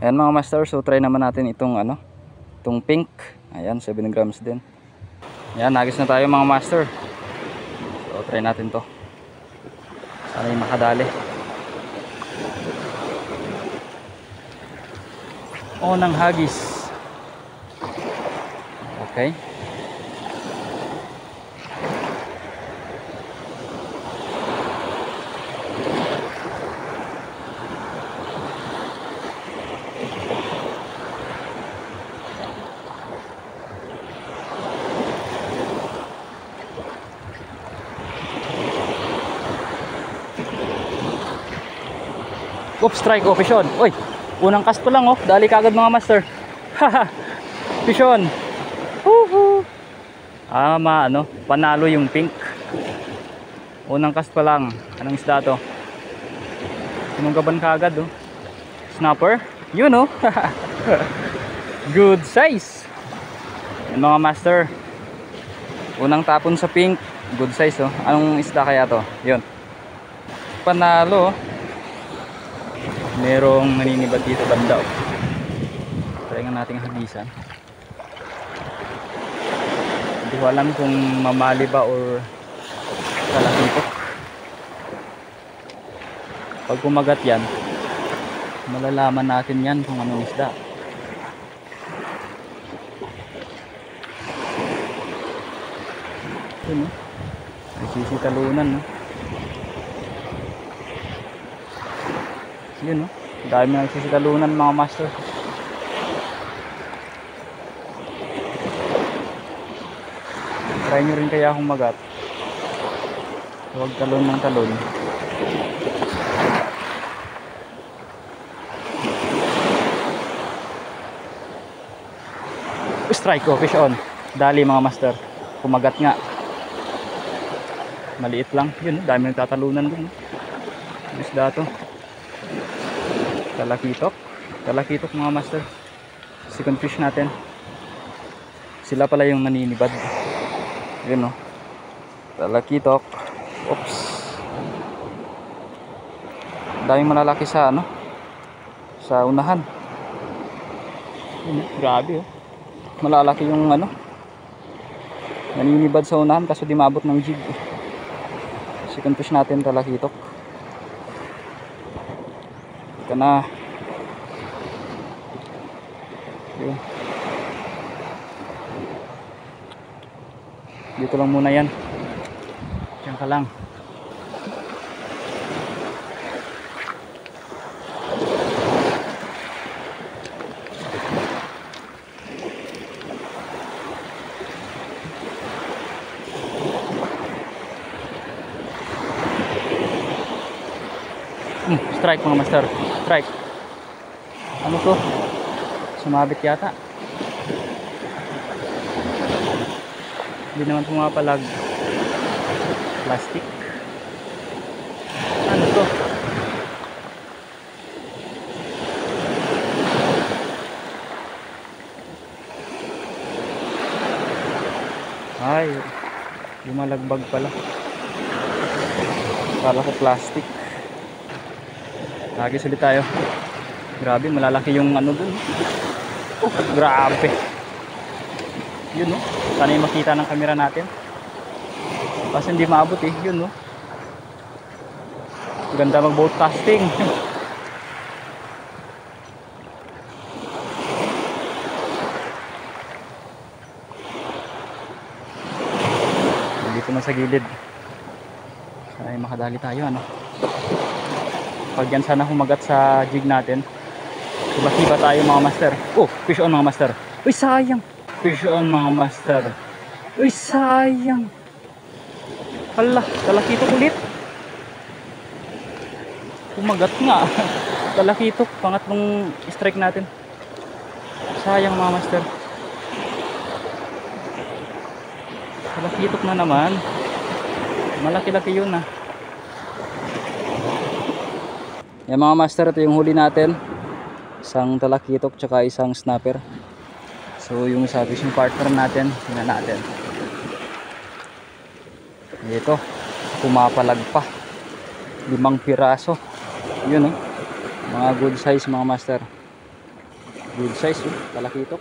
Ayan mga master, so try naman natin itong ano, itong pink. Ayan, 7 grams din. Ayan, nagis na tayo mga master. So try natin to. Sana yung makadali. O ng hagis. Okay. Oops, strike, oh, pisyon. Uy, unang cast pa lang, oh. Dali kagad mga master. Haha, pisyon. Woohoo. Ano, panalo yung pink. Unang cast pa lang. Anong isda to? Sinunggaban kagad, oh. Snapper. Yun, oh. Good size. Yan mga master. Unang tapon sa pink. Good size, oh. Anong isda kaya to? Yun. Panalo, oh. Merong naninibad dito banda, oh. Try nga nating hagisan. Hindi ko alam kung mamali ba or kalakipok. Pag kumagat yan, malalaman natin yan kung anong isda. Yun, oh. May sisitalunan, no? Yun, no? Dami nagsisitalunan mga master. Try nyo rin kaya akong magat. Huwag talon ng talon. Strike, oh, fish on. Dali mga master. Kumagat nga. Maliit lang. Yun, dami nagtatalunan dun. Isda to. Talakitok. Talakitok mga master. Second fish natin. Sila pala yung naninibad. Yun, oh. Talakitok. Oops. Daming malalaki sa ano, sa unahan. Yun, grabe, oh. Malalaki yung ano, naninibad sa unahan kaso di maabot ng jig. Second fish natin, talakitok. Ito na. Yun. Dito lang muna yan. Diyan ka lang. Strike mga master. Strike. Ano to? Sumabit yata. Hindi naman pumapalag. Plastic. Ano to? Ay, lumalagbag pala. Kala ko plastic. Lagi ulit tayo. Grabe, malalaki yung ano dun. Grabe. Yun, no? Sana yung makita ng camera natin. Kasi hindi maabot, eh. Yun, no? Ganda mag boat casting. Dito na sa gilid. Sana yung makadali tayo, ano? Pag yan sana humagat sa jig natin, hiba-hiba tayo mga master. Oh, fish on mga master. Uy, sayang. Fish on mga master. Uy, sayang. Hala, talakitok ulit. Humagat nga. Talakitok, pangatlong strike natin. Sayang mga master. Talakitok na naman. Malaki-laki yun, ah. Yan mga master, ito yung huli natin. Isang talakitok tsaka isang snapper. So yung sa fishing partner natin, tingnan natin. Ito, pumapalag pa. 5 piraso. Yun, oh. Mga good size mga master. Good size, oh. Kalaki ito.